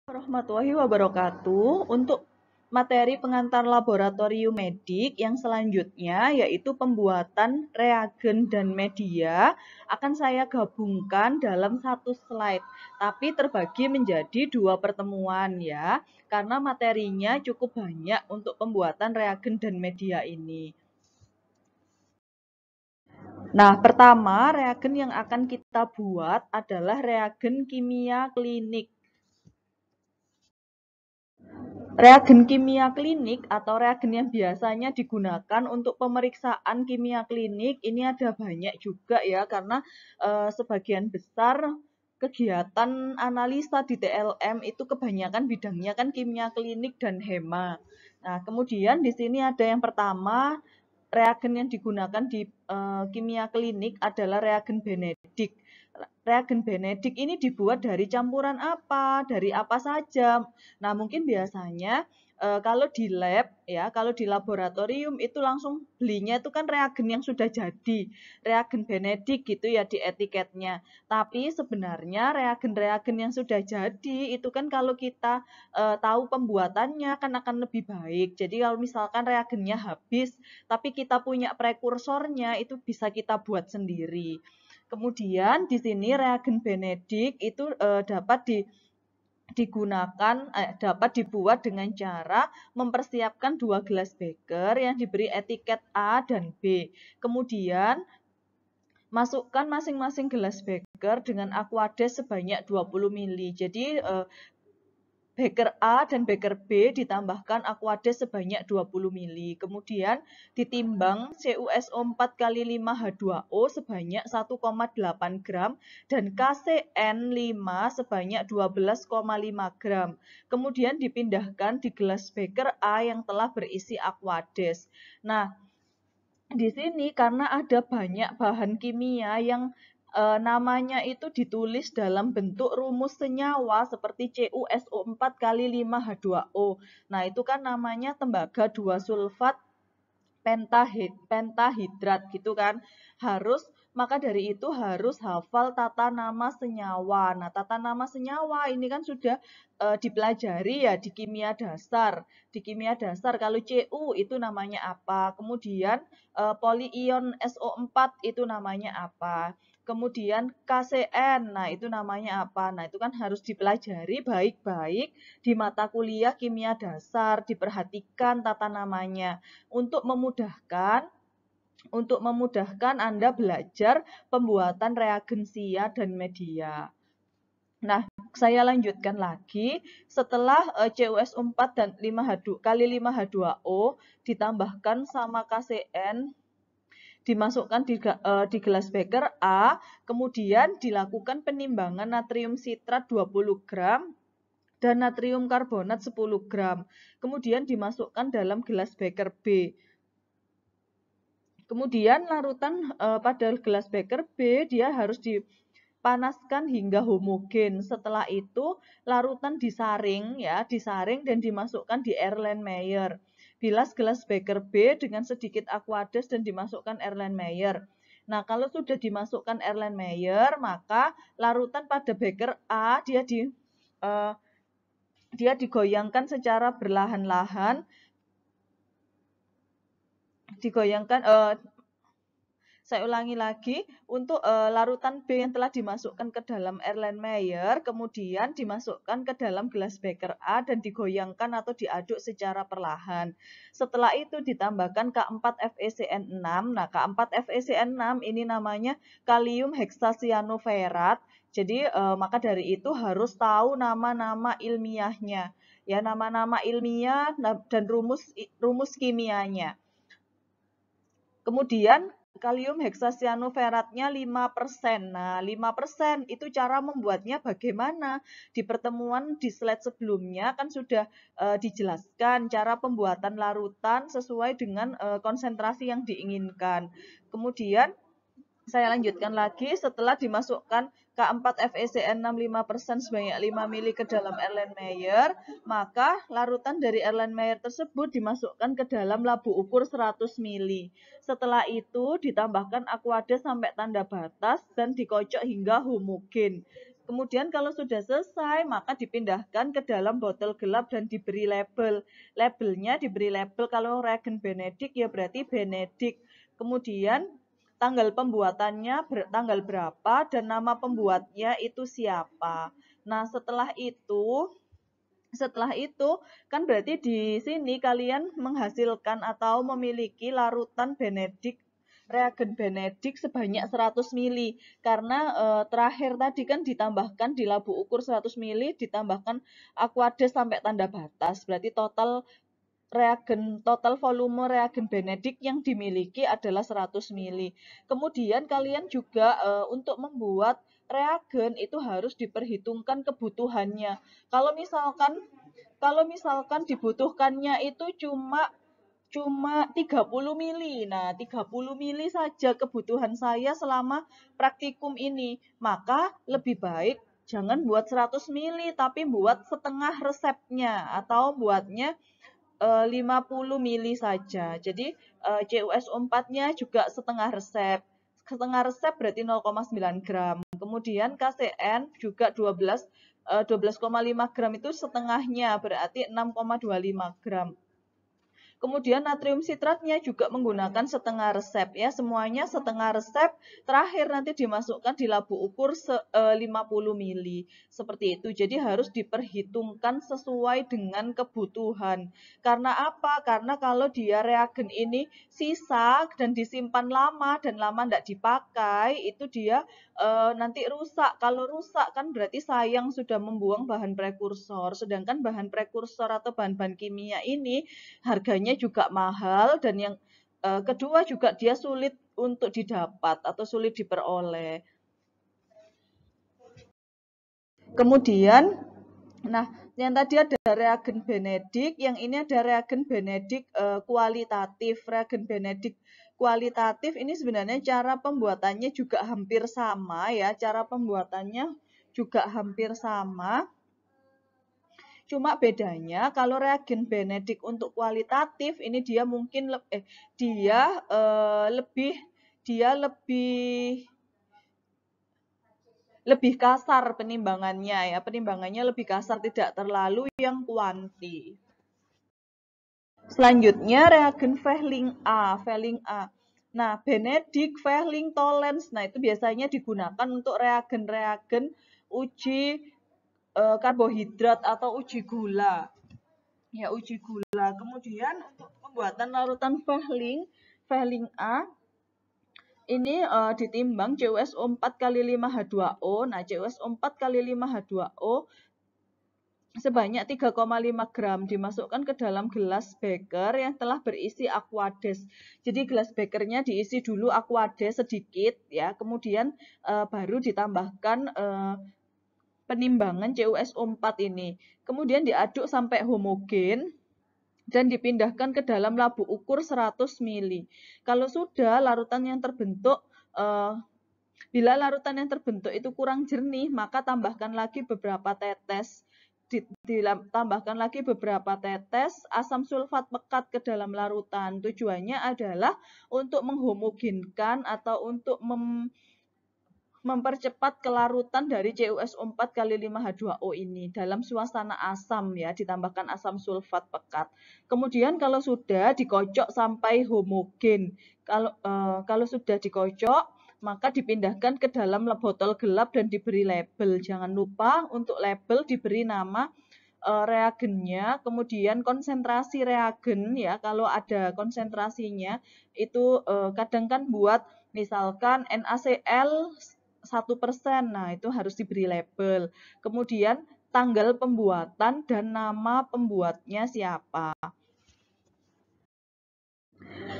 Warahmatullahi wabarakatuh. Untuk materi pengantar laboratorium medik yang selanjutnya yaitu pembuatan reagen dan media akan saya gabungkan dalam satu slide, tapi terbagi menjadi dua pertemuan ya, karena materinya cukup banyak untuk pembuatan reagen dan media ini. Nah, pertama reagen yang akan kita buat adalah reagen kimia klinik. Reagen kimia klinik atau reagen yang biasanya digunakan untuk pemeriksaan kimia klinik ini ada banyak juga ya, karena sebagian besar kegiatan analisa di TLM itu kebanyakan bidangnya kan kimia klinik dan hema. Nah, kemudian di sini ada yang pertama, reagen yang digunakan di kimia klinik adalah reagen Benedict. Reagen Benedict ini dibuat dari campuran apa? Dari apa saja? Nah, mungkin biasanya kalau di lab ya, kalau di laboratorium itu langsung belinya itu kan reagen yang sudah jadi, reagen Benedict gitu ya di etiketnya. Tapi sebenarnya reagen-reagen yang sudah jadi itu kan kalau kita tahu pembuatannya kan akan lebih baik. Jadi kalau misalkan reagennya habis, tapi kita punya prekursornya itu bisa kita buat sendiri. Kemudian di sini reagen Benedict itu dapat dibuat dengan cara mempersiapkan 2 gelas beker yang diberi etiket A dan B. Kemudian masukkan masing-masing gelas beker dengan aquades sebanyak 20 ml. Jadi beker A dan beker B ditambahkan aquades sebanyak 20 ml. Kemudian ditimbang CuSO4 kali 5H2O sebanyak 1,8 gram dan KCN5 sebanyak 12,5 gram. Kemudian dipindahkan di gelas beker A yang telah berisi aquades. Nah, di sini karena ada banyak bahan kimia yang namanya itu ditulis dalam bentuk rumus senyawa seperti CuSO4 kali 5H2O. Nah, itu kan namanya tembaga 2 sulfat pentahidrat gitu kan. Maka dari itu harus hafal tata nama senyawa. Nah, tata nama senyawa ini kan sudah dipelajari ya di kimia dasar. Di kimia dasar kalau Cu itu namanya apa? Kemudian poliion SO4 itu namanya apa? Kemudian KCN, nah itu namanya apa? Nah, itu kan harus dipelajari baik-baik di mata kuliah kimia dasar, diperhatikan tata namanya untuk memudahkan Anda belajar pembuatan reagensia dan media. Nah, saya lanjutkan lagi. Setelah CuSO4 dan 5H2 kali 5H2O ditambahkan sama KCN, dimasukkan di gelas beker A, kemudian dilakukan penimbangan natrium sitrat 20 gram dan natrium karbonat 10 gram. Kemudian dimasukkan dalam gelas beker B. Kemudian larutan pada gelas beker B dia harus dipanaskan hingga homogen. Setelah itu larutan disaring dan dimasukkan di Erlenmeyer. Bilas gelas beker B dengan sedikit aquades dan dimasukkan Erlenmeyer. Nah, kalau sudah dimasukkan Erlenmeyer, maka larutan pada beker A dia digoyangkan secara berlahan-lahan. Saya ulangi lagi, untuk larutan B yang telah dimasukkan ke dalam Erlenmeyer, kemudian dimasukkan ke dalam gelas beker A dan digoyangkan atau diaduk secara perlahan. Setelah itu ditambahkan K4FeCN6. Nah, K4FeCN6 ini namanya kalium heksasianoferat. Jadi, maka dari itu harus tahu nama-nama ilmiahnya. Ya, nama-nama ilmiah dan rumus kimianya. Kemudian kalium heksasianoferatnya 5%. Nah, 5% itu cara membuatnya bagaimana? Di pertemuan di slide sebelumnya kan sudah dijelaskan cara pembuatan larutan sesuai dengan konsentrasi yang diinginkan. Kemudian saya lanjutkan lagi, setelah dimasukkan K4FeCN6 5% sebanyak 5 ml ke dalam Erlenmeyer, maka larutan dari Erlenmeyer tersebut dimasukkan ke dalam labu ukur 100 ml. Setelah itu ditambahkan aquades sampai tanda batas dan dikocok hingga homogen. Kemudian kalau sudah selesai, maka dipindahkan ke dalam botol gelap dan diberi label. Labelnya diberi label kalau reagen Benedict ya berarti Benedict. Kemudian tanggal pembuatannya tanggal berapa dan nama pembuatnya itu siapa. Nah, setelah itu kan berarti di sini kalian menghasilkan atau memiliki larutan Benedict reagen Benedict sebanyak 100 mili karena terakhir tadi kan ditambahkan di labu ukur 100 mili ditambahkan Aquades sampai tanda batas berarti total volume reagen Benedict yang dimiliki adalah 100 mili. Kemudian kalian juga untuk membuat reagen itu harus diperhitungkan kebutuhannya. Kalau misalkan dibutuhkannya itu cuma 30 mili. Nah, 30 mili saja kebutuhan saya selama praktikum ini. Maka lebih baik jangan buat 100 mili tapi buat setengah resepnya atau buatnya 50 mili saja. Jadi CuSO4-nya juga setengah resep. Setengah resep berarti 0,9 gram. Kemudian KCN juga 12,5 gram itu setengahnya berarti 6,25 gram. Kemudian natrium sitratnya juga menggunakan setengah resep ya, semuanya setengah resep. Terakhir nanti dimasukkan di labu ukur 50 mili. Seperti itu. Jadi harus diperhitungkan sesuai dengan kebutuhan. Karena apa? Karena kalau dia reagen ini sisa dan disimpan lama dan lama tidak dipakai, itu dia nanti rusak. Kalau rusak kan berarti sayang sudah membuang bahan prekursor. Sedangkan bahan prekursor atau bahan-bahan kimia ini harganya juga mahal dan yang kedua juga dia sulit untuk didapat atau sulit diperoleh. Kemudian, nah yang tadi ada reagen Benedict, yang ini ada reagen Benedict kualitatif. Reagen Benedict kualitatif ini sebenarnya cara pembuatannya juga hampir sama ya, cara pembuatannya juga hampir sama. Cuma bedanya kalau reagen Benedict untuk kualitatif ini dia mungkin lebih kasar penimbangannya ya. Penimbangannya lebih kasar tidak terlalu yang kuanti. Selanjutnya reagen Fehling A. Nah, Benedict, Fehling, Tollens. Nah, itu biasanya digunakan untuk reagen-reagen uji karbohidrat atau uji gula. Ya, uji gula. Kemudian untuk pembuatan larutan Fehling A ini ditimbang CuSO4 kali 5H2O. Nah, CuSO4 kali 5H2O sebanyak 3,5 gram dimasukkan ke dalam gelas beker yang telah berisi Aquades. Jadi gelas bekernya diisi dulu Aquades sedikit ya, kemudian baru ditambahkan penimbangan CuSO4 ini. Kemudian diaduk sampai homogen dan dipindahkan ke dalam labu ukur 100 mili. Kalau sudah larutan yang terbentuk, bila larutan yang terbentuk itu kurang jernih, maka tambahkan lagi beberapa tetes. Ditambahkan lagi beberapa tetes asam sulfat pekat ke dalam larutan. Tujuannya adalah untuk menghomogenkan atau untuk mempercepat kelarutan dari CuSO4 kali 5H2O ini dalam suasana asam ya, ditambahkan asam sulfat pekat. Kemudian kalau sudah dikocok sampai homogen, kalau sudah dikocok maka dipindahkan ke dalam botol gelap dan diberi label. Jangan lupa untuk label diberi nama reagennya, kemudian konsentrasi reagen ya, kalau ada konsentrasinya itu kadang kan buat misalkan NaCl 1%, nah itu harus diberi label. Kemudian tanggal pembuatan dan nama pembuatnya siapa.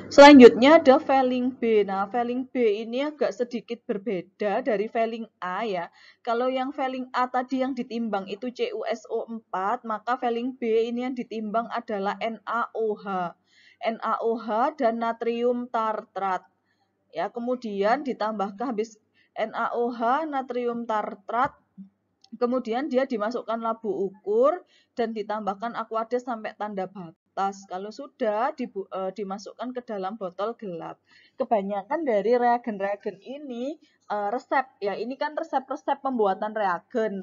Selanjutnya ada Fehling B. Nah, Fehling B ini agak sedikit berbeda dari Fehling A ya. Kalau yang Fehling A tadi yang ditimbang itu CuSO4, maka Fehling B ini yang ditimbang adalah NaOH. NaOH dan natrium tartrat. Ya, kemudian ditambahkan habis NaOH, natrium tartrat, kemudian dia dimasukkan labu ukur dan ditambahkan Aquades sampai tanda batas. Kalau sudah dimasukkan ke dalam botol gelap. Kebanyakan dari reagen-reagen ini resep ya, ini kan resep-resep pembuatan reagen.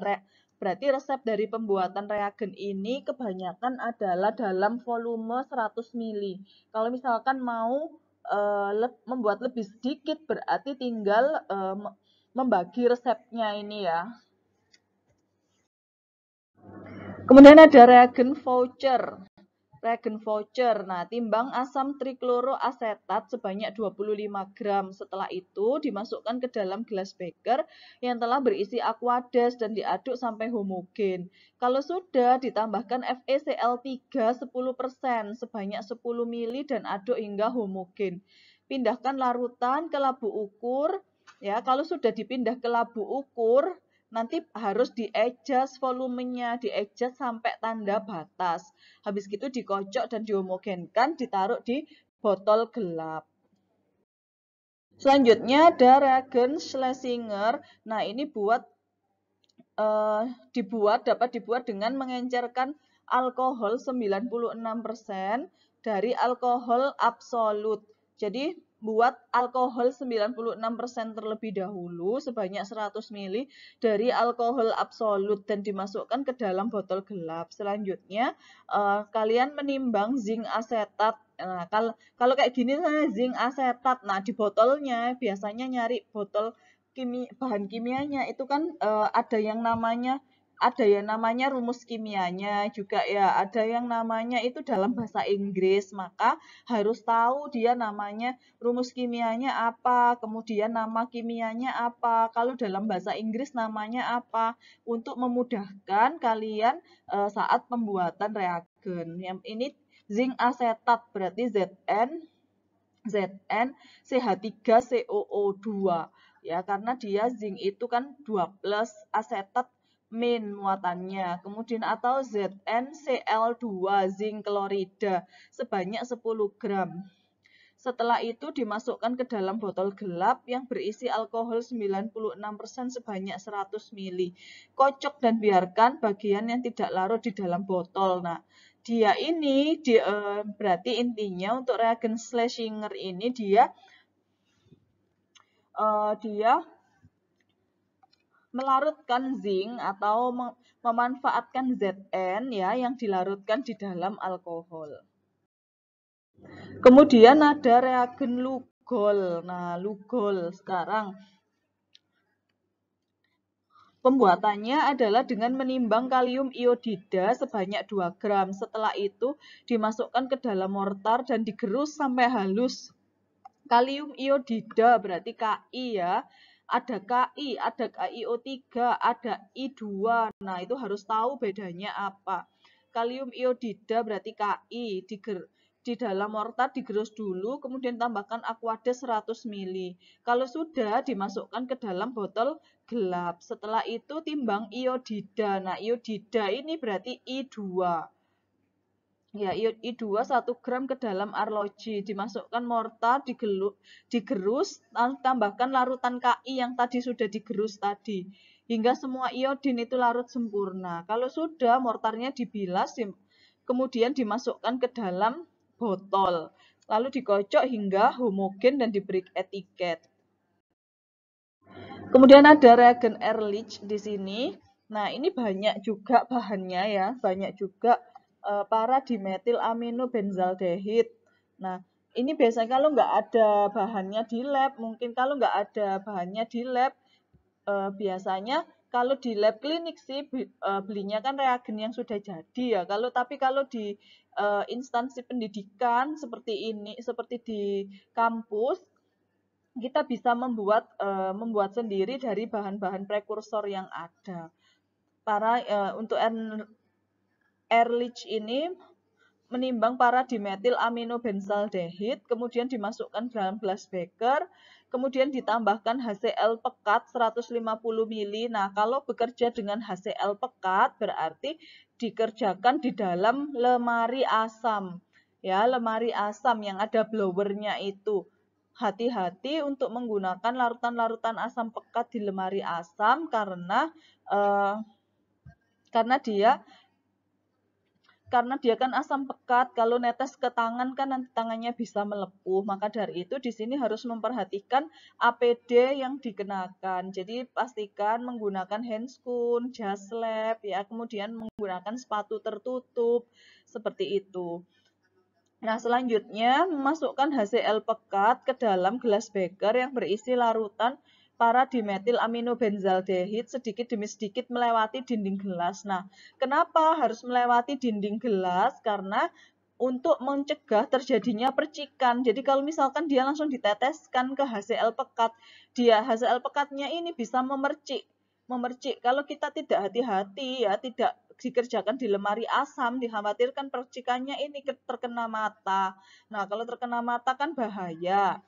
Berarti resep dari pembuatan reagen ini kebanyakan adalah dalam volume 100 mili. Kalau misalkan mau membuat lebih sedikit berarti tinggal membagi resepnya ini ya. Kemudian ada reagen voucher. Reagen voucher. Nah, timbang asam trikloroasetat sebanyak 25 gram. Setelah itu dimasukkan ke dalam gelas beker yang telah berisi aquades dan diaduk sampai homogen. Kalau sudah ditambahkan FeCl3 10% sebanyak 10 mili dan aduk hingga homogen. Pindahkan larutan ke labu ukur. Ya, kalau sudah dipindah ke labu ukur, nanti harus di-adjust volumenya, di-adjust sampai tanda batas. Habis gitu dikocok dan dihomogenkan, ditaruh di botol gelap. Selanjutnya ada reagen Schlesinger. Nah, ini dapat dibuat dengan mengencerkan alkohol 96% dari alkohol absolut. Jadi buat alkohol 96% terlebih dahulu sebanyak 100 ml dari alkohol absolut dan dimasukkan ke dalam botol gelap. Selanjutnya kalian menimbang zinc asetat. Nah, kalau kayak gini zinc asetat. Nah, di botolnya biasanya nyari botol bahan kimianya itu kan ada yang namanya rumus kimianya juga ya, ada yang namanya itu dalam bahasa Inggris, maka harus tahu dia namanya rumus kimianya apa, kemudian nama kimianya apa, kalau dalam bahasa Inggris namanya apa, untuk memudahkan kalian saat pembuatan reagen. Yang ini zinc asetat berarti Zn CH3COO2 ya, karena dia zinc itu kan 2+ asetat main muatannya. Kemudian atau ZnCl2 zinc klorida sebanyak 10 gram. Setelah itu dimasukkan ke dalam botol gelap yang berisi alkohol 96% sebanyak 100 ml. Kocok dan biarkan bagian yang tidak larut di dalam botol. Nah, dia ini berarti intinya untuk reagen Schlesinger ini dia melarutkan zinc atau memanfaatkan Zn ya yang dilarutkan di dalam alkohol. Kemudian ada reagen Lugol. Nah, Lugol sekarang pembuatannya adalah dengan menimbang kalium iodida sebanyak 2 gram. Setelah itu dimasukkan ke dalam mortar dan digerus sampai halus. Kalium iodida berarti Ki ya. Ada Ki, ada KiO3, ada I2. Nah, itu harus tahu bedanya apa. Kalium iodida berarti Ki, di dalam mortar digerus dulu, kemudian tambahkan aquades 100 ml. Kalau sudah, dimasukkan ke dalam botol gelap. Setelah itu timbang iodida. Nah, iodida ini berarti I2. Ya, I2 1 gram ke dalam arloji, dimasukkan mortar, digerus, tambahkan larutan Ki yang tadi sudah digerus tadi, hingga semua iodin itu larut sempurna. Kalau sudah, mortarnya dibilas, kemudian dimasukkan ke dalam botol, lalu dikocok hingga homogen dan diberi etiket. Kemudian ada reagen Ehrlich di sini. Nah, ini banyak juga bahannya ya, banyak juga para dimetil aminobenzaldehid. Nah, ini biasanya kalau nggak ada bahannya di lab, mungkin kalau nggak ada bahannya di lab, biasanya kalau di lab klinik sih belinya kan reagen yang sudah jadi ya. Tapi kalau di instansi pendidikan seperti ini, seperti di kampus, kita bisa membuat sendiri dari bahan-bahan prekursor yang ada. Untuk Ehrlich ini menimbang para dimetil aminobenzaldehid, kemudian dimasukkan dalam gelas beker, kemudian ditambahkan HCl pekat 150 ml. Nah, kalau bekerja dengan HCl pekat berarti dikerjakan di dalam lemari asam. Ya, lemari asam yang ada blowernya itu. Hati-hati untuk menggunakan larutan-larutan asam pekat di lemari asam karena karena dia kan asam pekat, kalau netes ke tangan kan nanti tangannya bisa melepuh. Maka dari itu di sini harus memperhatikan APD yang dikenakan. Jadi pastikan menggunakan handscoon, jas lab, ya, kemudian menggunakan sepatu tertutup seperti itu. Nah, selanjutnya memasukkan HCl pekat ke dalam gelas beker yang berisi larutan para dimetil aminobenzaldehyde sedikit demi sedikit melewati dinding gelas. Nah, kenapa harus melewati dinding gelas? Karena untuk mencegah terjadinya percikan. Jadi kalau misalkan dia langsung diteteskan ke HCl pekat, HCl pekatnya ini bisa memercik. Kalau kita tidak hati-hati, ya, tidak dikerjakan di lemari asam, dikhawatirkan percikannya ini terkena mata. Nah, kalau terkena mata kan bahaya.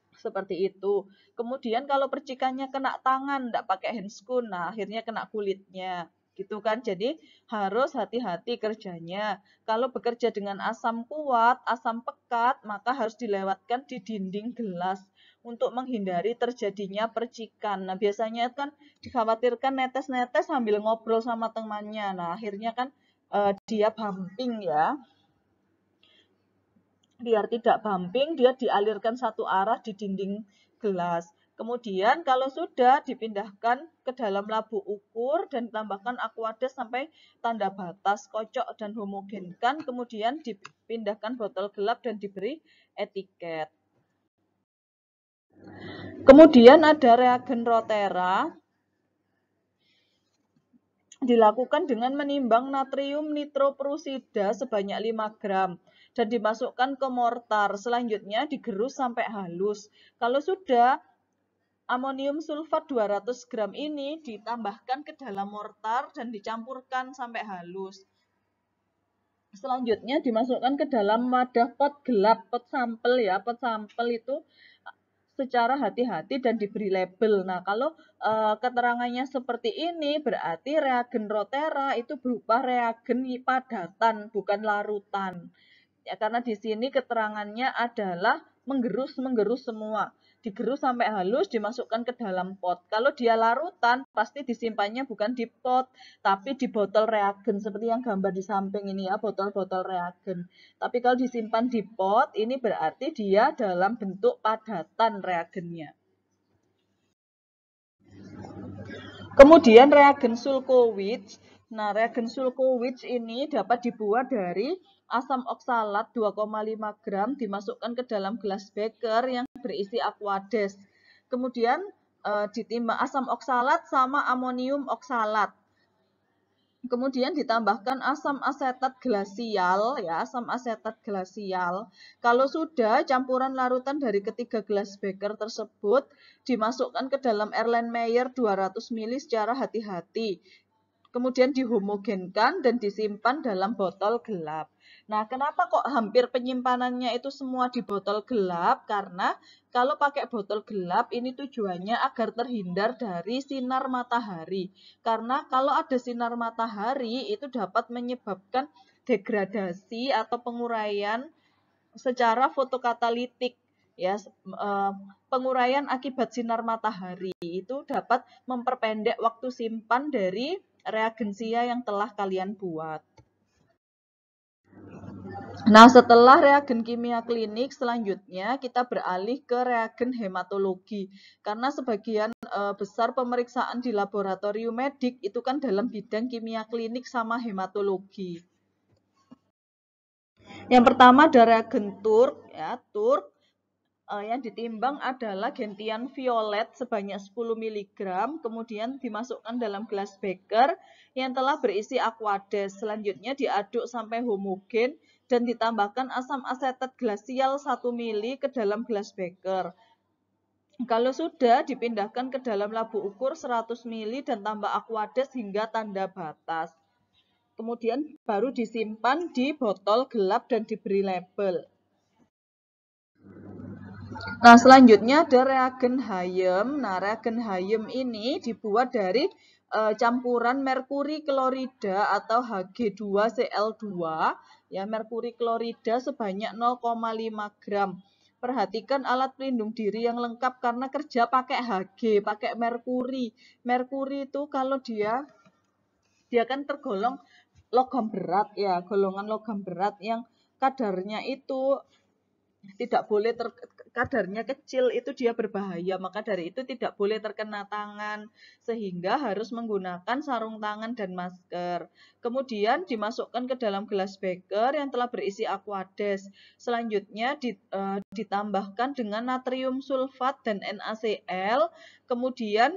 Seperti itu. Kemudian kalau percikannya kena tangan, tidak pakai handscoon, nah akhirnya kena kulitnya. Gitu kan. Jadi harus hati-hati kerjanya. Kalau bekerja dengan asam kuat, asam pekat, maka harus dilewatkan di dinding gelas untuk menghindari terjadinya percikan. Nah, biasanya kan dikhawatirkan netes-netes sambil ngobrol sama temannya. Nah, akhirnya kan dia bumping, ya. Biar tidak bumping, dia dialirkan satu arah di dinding gelas. Kemudian kalau sudah dipindahkan ke dalam labu ukur dan ditambahkan aquades sampai tanda batas, kocok dan homogenkan. Kemudian dipindahkan botol gelap dan diberi etiket. Kemudian ada reagen Rotera. Dilakukan dengan menimbang natrium nitroperusida sebanyak 5 gram dan dimasukkan ke mortar. Selanjutnya digerus sampai halus. Kalau sudah, amonium sulfat 200 gram ini ditambahkan ke dalam mortar dan dicampurkan sampai halus. Selanjutnya dimasukkan ke dalam wadah pot gelap, pot sampel, ya. Pot sampel itu secara hati-hati dan diberi label. Nah, kalau keterangannya seperti ini, berarti reagen Rotera itu berupa reagen padatan, bukan larutan. Ya, karena di sini keterangannya adalah menggerus semua. Digerus sampai halus, dimasukkan ke dalam pot. Kalau dia larutan, pasti disimpannya bukan di pot, tapi di botol reagen. Seperti yang gambar di samping ini, ya, botol-botol reagen. Tapi kalau disimpan di pot, ini berarti dia dalam bentuk padatan reagennya. Kemudian reagen Sulkowicz. Nah, reagen Sulkowicz ini dapat dibuat dari asam oksalat 2,5 gram dimasukkan ke dalam gelas beker yang berisi aquades. Kemudian ditimbang asam oksalat sama amonium oksalat. Kemudian ditambahkan asam asetat glasial, ya, asam asetat glasial. Kalau sudah, campuran larutan dari ketiga gelas beker tersebut dimasukkan ke dalam Erlenmeyer 200 ml secara hati-hati. Kemudian dihomogenkan dan disimpan dalam botol gelap. Nah, kenapa kok hampir penyimpanannya itu semua di botol gelap? Karena kalau pakai botol gelap ini tujuannya agar terhindar dari sinar matahari. Karena kalau ada sinar matahari itu dapat menyebabkan degradasi atau penguraian secara fotokatalitik. Ya, penguraian akibat sinar matahari itu dapat memperpendek waktu simpan dari reagensia yang telah kalian buat. Nah, setelah reagen kimia klinik, selanjutnya kita beralih ke reagen hematologi. Karena sebagian besar pemeriksaan di laboratorium medik itu kan dalam bidang kimia klinik sama hematologi. Yang pertama ada reagen Turk, ya, Turk. Yang ditimbang adalah gentian violet sebanyak 10 mg, kemudian dimasukkan dalam gelas beker yang telah berisi aquades. Selanjutnya diaduk sampai homogen dan ditambahkan asam asetat glasial 1 ml ke dalam gelas beker. Kalau sudah, dipindahkan ke dalam labu ukur 100 ml dan tambah aquades hingga tanda batas. Kemudian baru disimpan di botol gelap dan diberi label. Nah, selanjutnya ada reagen Hayem. Nah, reagen Hayem ini dibuat dari campuran merkuri klorida atau Hg2Cl2, ya, merkuri klorida sebanyak 0,5 gram. Perhatikan alat pelindung diri yang lengkap karena kerja pakai Hg, pakai merkuri. Merkuri itu kalau dia kan tergolong logam berat ya, golongan logam berat yang kadarnya itu tidak boleh kadarnya kecil, itu dia berbahaya, maka dari itu tidak boleh terkena tangan, sehingga harus menggunakan sarung tangan dan masker. Kemudian dimasukkan ke dalam gelas beker yang telah berisi Aquades. Selanjutnya ditambahkan dengan natrium sulfat dan NaCl, kemudian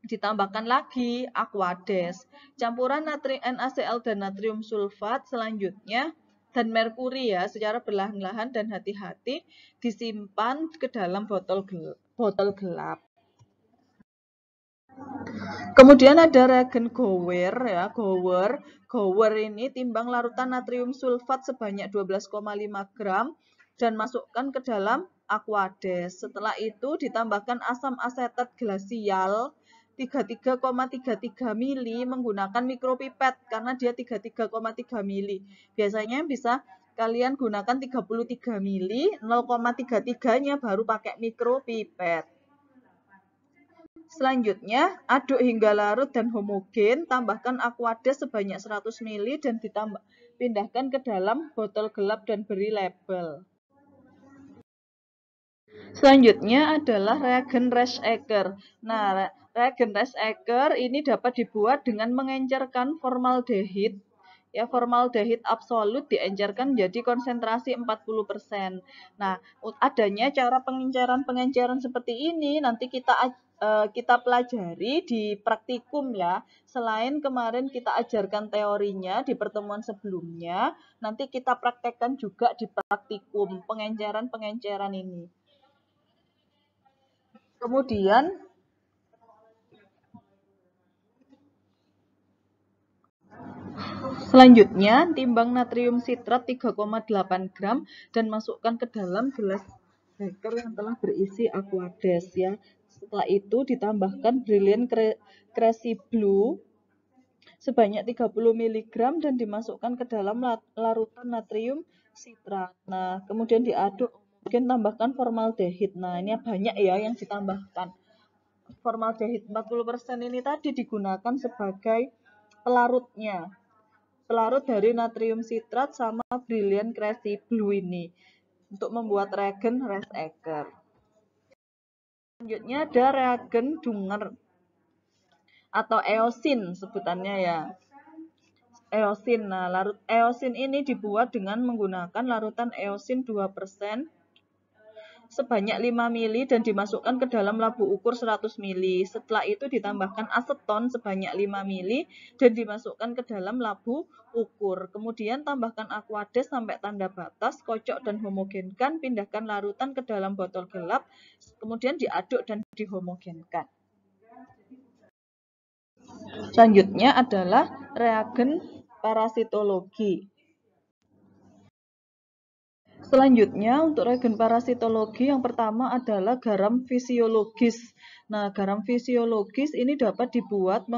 ditambahkan lagi Aquades. Campuran NaCl dan natrium sulfat selanjutnya dan merkuri ya, secara perlahan-lahan dan hati-hati disimpan ke dalam botol gelap. Kemudian ada reagen Gower ya, Gower ini timbang larutan natrium sulfat sebanyak 12,5 gram dan masukkan ke dalam Aquades. Setelah itu ditambahkan asam asetat glasial 33,33 mili menggunakan mikropipet karena dia 33,3 mili. Biasanya bisa kalian gunakan 33 mili, 0,33-nya baru pakai mikropipet. Selanjutnya, aduk hingga larut dan homogen, tambahkan Aquades sebanyak 100 ml dan pindahkan ke dalam botol gelap dan beri label. Selanjutnya adalah reagen Resaecker. Nah, reagen Resaecker ini dapat dibuat dengan mengencerkan formaldehid. Ya, formaldehid absolut diencerkan menjadi konsentrasi 40%. Nah, adanya cara pengenceran seperti ini nanti kita pelajari di praktikum ya. Selain kemarin kita ajarkan teorinya di pertemuan sebelumnya, nanti kita praktekkan juga di praktikum pengenceran ini. Kemudian selanjutnya timbang natrium sitrat 3,8 gram dan masukkan ke dalam gelas beker yang telah berisi Aquades ya. Setelah itu ditambahkan Brilliant Crazy Blue sebanyak 30 mg dan dimasukkan ke dalam larutan natrium sitrat. Nah, kemudian diaduk, kemudian tambahkan formaldehid. Nah, ini banyak ya yang ditambahkan. Formaldehid 40% ini tadi digunakan sebagai pelarutnya. Pelarut dari natrium sitrat sama Brilliant Crazy Blue ini untuk membuat reagen Resaecker. Selanjutnya ada reagen Dunger atau eosin sebutannya ya. Eosin. Nah, larut eosin ini dibuat dengan menggunakan larutan eosin 2% sebanyak 5 mili dan dimasukkan ke dalam labu ukur 100 mili. Setelah itu ditambahkan aseton sebanyak 5 mili dan dimasukkan ke dalam labu ukur. Kemudian tambahkan Aquades sampai tanda batas, kocok dan homogenkan, pindahkan larutan ke dalam botol gelap, kemudian diaduk dan dihomogenkan. Selanjutnya adalah reagen parasitologi. Selanjutnya untuk reagen parasitologi yang pertama adalah garam fisiologis. Nah, garam fisiologis ini dapat dibuat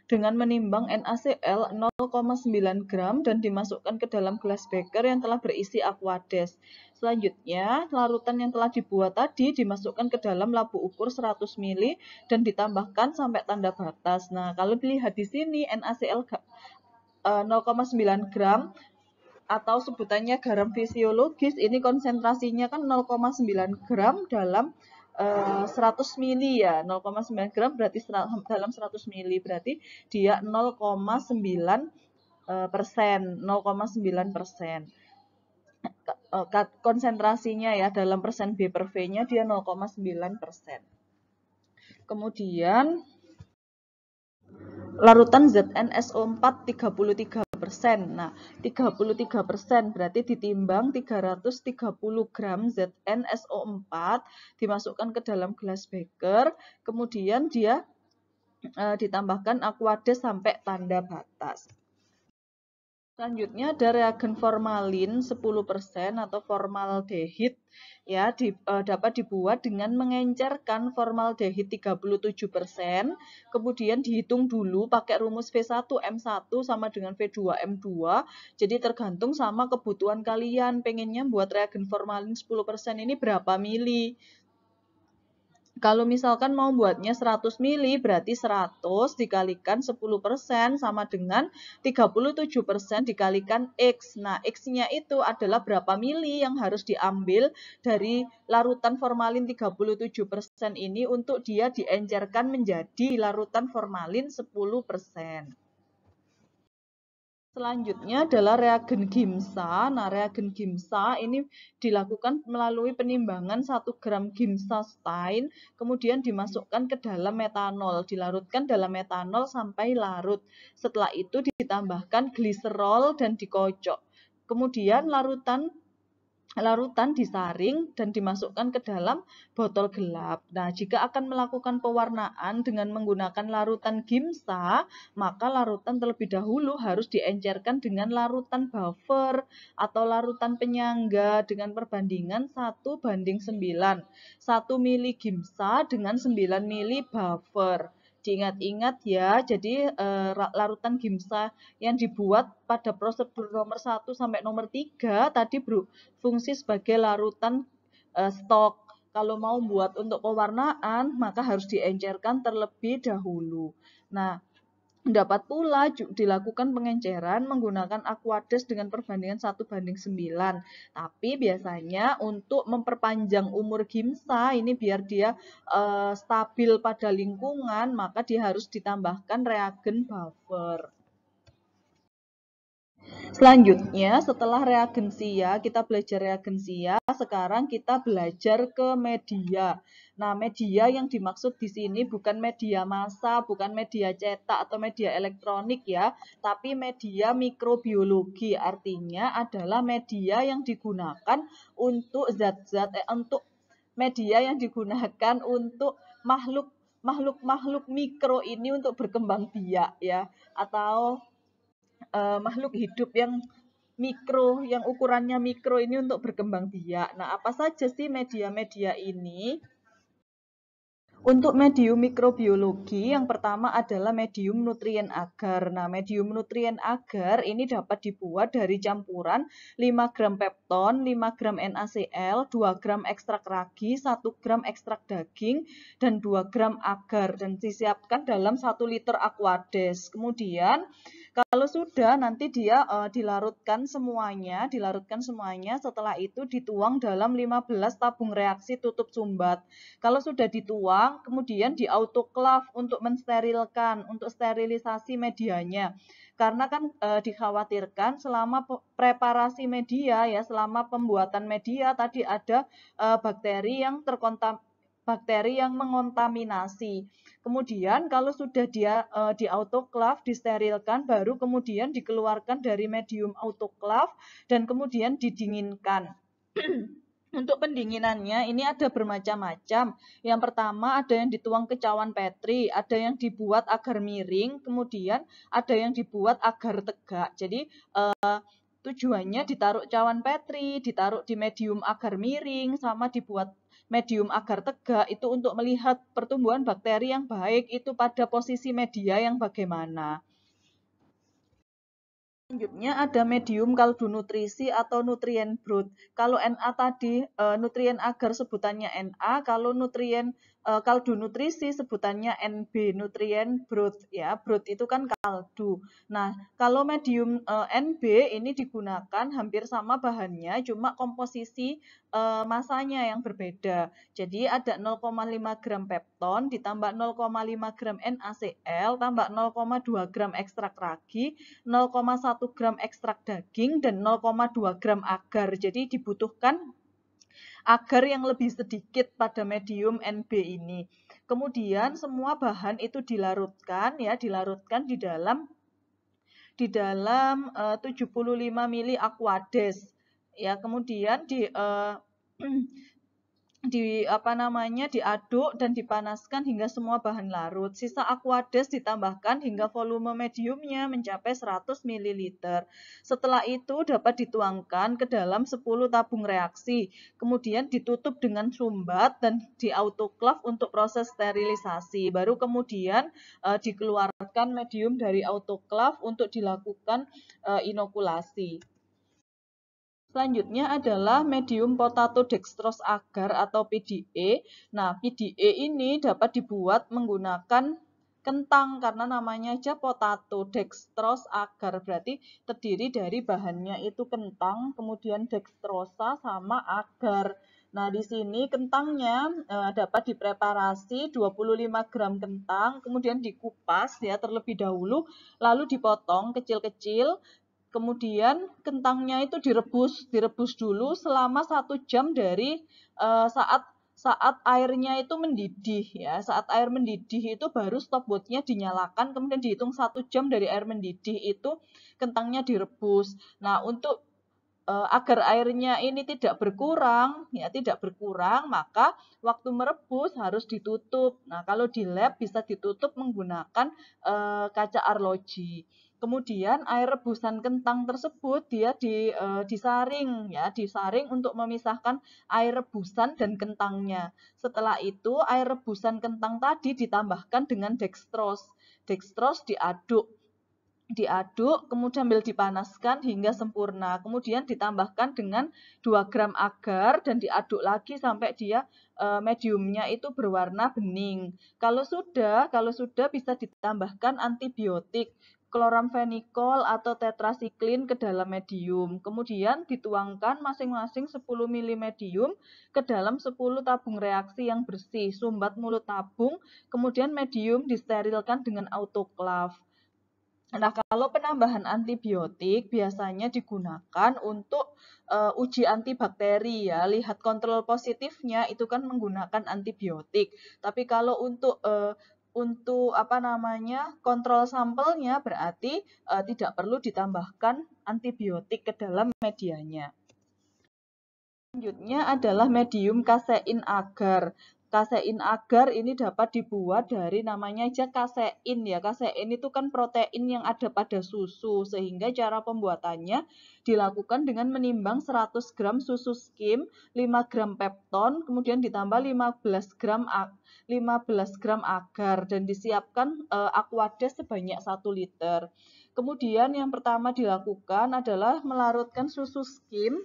dengan menimbang NaCl 0,9 gram dan dimasukkan ke dalam gelas beker yang telah berisi Aquades. Selanjutnya, larutan yang telah dibuat tadi dimasukkan ke dalam labu ukur 100 ml dan ditambahkan sampai tanda batas. Nah, kalau dilihat di sini NaCl 0,9 gram atau sebutannya garam fisiologis, ini konsentrasinya kan 0,9 gram dalam 100 mili ya. 0,9 gram berarti dalam 100 mili berarti dia 0,9%. 0,9%. Konsentrasinya ya dalam persen B per V-nya dia 0,9%. Kemudian larutan ZnSO4 33%. Nah, 33% berarti ditimbang 330 gram ZnSO4 dimasukkan ke dalam gelas beker, kemudian dia ditambahkan Aquades sampai tanda batas. Selanjutnya ada reagen formalin 10% atau formaldehid ya, dapat dibuat dengan mengencerkan formaldehid 37%, kemudian dihitung dulu pakai rumus V1M1 sama dengan V2M2. Jadi tergantung sama kebutuhan kalian, pengennya buat reagen formalin 10% ini berapa mili. Kalau misalkan mau buatnya 100 mili, berarti 100 dikalikan 10% sama dengan 37% dikalikan X. Nah, X-nya itu adalah berapa mili yang harus diambil dari larutan formalin 37% ini untuk dia diencerkan menjadi larutan formalin 10%. Selanjutnya adalah reagen Gimsa. Nah, reagen Gimsa ini dilakukan melalui penimbangan 1 gram Gimsa stein, kemudian dimasukkan ke dalam metanol, dilarutkan dalam metanol sampai larut. Setelah itu ditambahkan gliserol dan dikocok. Kemudian larutan disaring dan dimasukkan ke dalam botol gelap. Nah, jika akan melakukan pewarnaan dengan menggunakan larutan Gimsa, maka larutan terlebih dahulu harus diencerkan dengan larutan buffer atau larutan penyangga dengan perbandingan 1:9. 1 mili Gimsa dengan 9 mili buffer. Diingat-ingat ya, jadi larutan Gimsa yang dibuat pada prosedur nomor 1 sampai nomor 3 tadi berfungsi sebagai larutan stok. Kalau mau buat untuk pewarnaan, maka harus diencerkan terlebih dahulu. Nah, dapat pula dilakukan pengenceran menggunakan Aquades dengan perbandingan 1:9. Tapi biasanya untuk memperpanjang umur Gimsa ini biar dia stabil pada lingkungan, maka dia harus ditambahkan reagen buffer. Selanjutnya, setelah reagensia, kita belajar reagensia, sekarang kita belajar ke media. Nah, media yang dimaksud di sini bukan media massa, bukan media cetak atau media elektronik ya, tapi media mikrobiologi. Artinya adalah media yang digunakan untuk untuk media yang digunakan untuk makhluk mikro ini untuk berkembang biak ya, atau makhluk hidup yang mikro, yang ukurannya mikro ini untuk berkembang biak. Nah, apa saja sih media-media ini? Untuk medium mikrobiologi, yang pertama adalah medium nutrien agar. Nah, medium nutrien agar ini dapat dibuat dari campuran 5 gram pepton, 5 gram NaCl, 2 gram ekstrak ragi, 1 gram ekstrak daging, dan 2 gram agar. Dan disiapkan dalam 1 liter Aquades. Kemudian, kalau sudah nanti dia dilarutkan semuanya, setelah itu dituang dalam 15 tabung reaksi tutup sumbat. Kalau sudah dituang, kemudian di autoclave untuk mensterilkan, untuk sterilisasi medianya. Karena kan dikhawatirkan selama preparasi media ya, selama pembuatan media tadi ada bakteri yang mengontaminasi. Kemudian kalau sudah dia di autoclave, disterilkan, baru kemudian dikeluarkan dari medium autoclave dan kemudian didinginkan. Untuk pendinginannya ini ada bermacam-macam. Yang pertama ada yang dituang ke cawan Petri, ada yang dibuat agar miring, kemudian ada yang dibuat agar tegak. Jadi tujuannya ditaruh cawan Petri, ditaruh di medium agar miring, sama dibuat medium agar tegak itu untuk melihat pertumbuhan bakteri yang baik itu pada posisi media yang bagaimana. Selanjutnya ada medium kaldu nutrisi atau nutrien broth. Kalau Na tadi nutrien agar sebutannya Na, kalau nutrien kaldu nutrisi sebutannya NB, nutrien broth ya. Broth itu kan kaldu. Nah, kalau medium NB ini digunakan hampir sama bahannya, cuma komposisi masanya yang berbeda. Jadi ada 0,5 gram pepton ditambah 0,5 gram NaCl tambah 0,2 gram ekstrak ragi, 0,1 gram ekstrak daging, dan 0,2 gram agar. Jadi dibutuhkan agar yang lebih sedikit pada medium NB ini. Kemudian semua bahan itu dilarutkan ya, dilarutkan di dalam 75 mili Aquades. Ya, kemudian diaduk dan dipanaskan hingga semua bahan larut. Sisa Aquades ditambahkan hingga volume mediumnya mencapai 100 ml. Setelah itu dapat dituangkan ke dalam 10 tabung reaksi. Kemudian ditutup dengan sumbat dan di autoclave untuk proses sterilisasi. Baru kemudian dikeluarkan medium dari autoclave untuk dilakukan inokulasi. Selanjutnya adalah medium potato dextrose agar atau PDA. Nah, PDA ini dapat dibuat menggunakan kentang karena namanya aja potato dextrose agar, berarti terdiri dari bahannya itu kentang, kemudian dextrosa sama agar. Nah, di sini kentangnya dapat dipreparasi 25 gram kentang, kemudian dikupas ya terlebih dahulu, lalu dipotong kecil-kecil. Kemudian kentangnya itu direbus dulu selama 1 jam dari saat saat airnya itu mendidih ya. Saat air mendidih itu baru stopwatchnya dinyalakan, kemudian dihitung 1 jam dari air mendidih itu kentangnya direbus. Nah, untuk agar airnya ini tidak berkurang, maka waktu merebus harus ditutup. Nah, kalau di lab bisa ditutup menggunakan kaca arloji. Kemudian air rebusan kentang tersebut dia disaring ya, disaring untuk memisahkan air rebusan dan kentangnya. Setelah itu air rebusan kentang tadi ditambahkan dengan dextrose. Dextrose diaduk, kemudian sambil dipanaskan hingga sempurna. Kemudian ditambahkan dengan 2 gram agar dan diaduk lagi sampai dia mediumnya itu berwarna bening. Kalau sudah bisa ditambahkan antibiotik kloramfenikol atau tetrasiklin ke dalam medium. Kemudian dituangkan masing-masing 10 ml medium ke dalam 10 tabung reaksi yang bersih, sumbat mulut tabung, kemudian medium disterilkan dengan autoclave. Nah, kalau penambahan antibiotik biasanya digunakan untuk uji antibakteri ya. Lihat kontrol positifnya itu kan menggunakan antibiotik. Tapi kalau untuk apa namanya kontrol sampelnya berarti tidak perlu ditambahkan antibiotik ke dalam medianya. Selanjutnya adalah medium kasein agar. Kasein agar ini dapat dibuat dari namanya aja kasein ya. Kasein itu kan protein yang ada pada susu, sehingga cara pembuatannya dilakukan dengan menimbang 100 gram susu skim, 5 gram pepton, kemudian ditambah 15 gram agar dan disiapkan aquades sebanyak 1 liter. Kemudian yang pertama dilakukan adalah melarutkan susu skim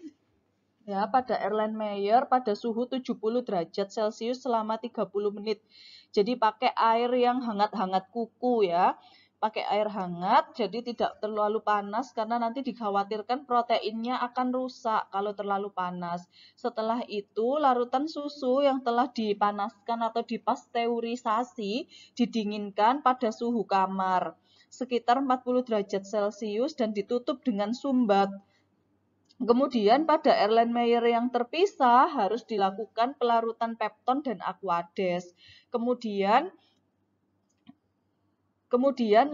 ya pada Erlenmeyer pada suhu 70 derajat Celcius selama 30 menit. Jadi pakai air yang hangat-hangat kuku ya. Pakai air hangat, jadi tidak terlalu panas karena nanti dikhawatirkan proteinnya akan rusak kalau terlalu panas. Setelah itu, larutan susu yang telah dipanaskan atau dipasteurisasi didinginkan pada suhu kamar sekitar 40 derajat Celcius dan ditutup dengan sumbat. Kemudian pada Erlenmeyer yang terpisah harus dilakukan pelarutan pepton dan aquades. Kemudian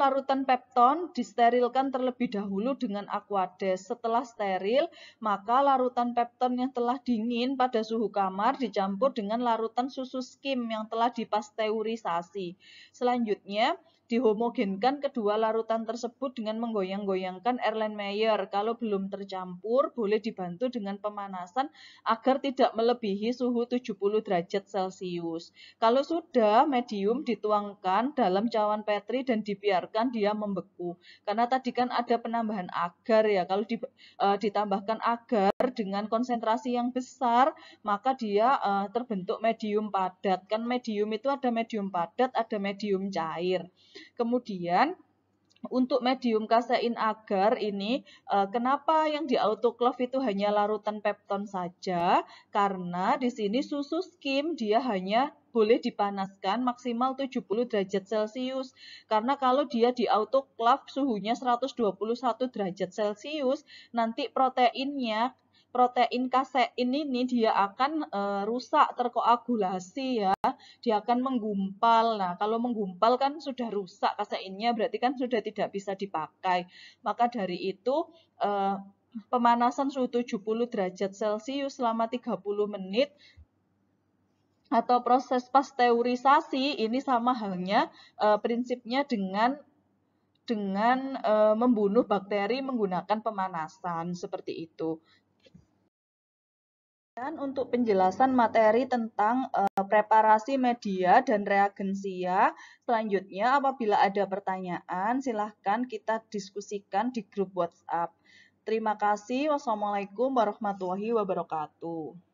larutan pepton disterilkan terlebih dahulu dengan aquades. Setelah steril, maka larutan pepton yang telah dingin pada suhu kamar dicampur dengan larutan susu skim yang telah dipasteurisasi. Selanjutnya, dihomogenkan kedua larutan tersebut dengan menggoyang-goyangkan Erlenmeyer. Kalau belum tercampur, boleh dibantu dengan pemanasan agar tidak melebihi suhu 70 derajat Celcius. Kalau sudah, medium dituangkan dalam cawan petri dan dibiarkan dia membeku. Karena tadi kan ada penambahan agar ya, kalau ditambahkan agar dengan konsentrasi yang besar, maka dia terbentuk medium padat. Kan medium itu ada medium padat, ada medium cair. Kemudian untuk medium kasein agar ini, kenapa yang di autoclave itu hanya larutan pepton saja? Karena di sini susu skim dia hanya boleh dipanaskan maksimal 70 derajat Celcius. Karena kalau dia di autoclave suhunya 121 derajat Celcius, nanti protein kasein ini dia akan rusak, terkoagulasi ya. Dia akan menggumpal. Nah, kalau menggumpal kan sudah rusak kaseinnya, berarti kan sudah tidak bisa dipakai. Maka dari itu pemanasan suhu 70 derajat Celcius selama 30 menit atau proses pasteurisasi ini sama halnya prinsipnya dengan membunuh bakteri menggunakan pemanasan seperti itu. Dan untuk penjelasan materi tentang preparasi media dan reagensia, selanjutnya apabila ada pertanyaan silahkan kita diskusikan di grup WhatsApp. Terima kasih. Wassalamualaikum warahmatullahi wabarakatuh.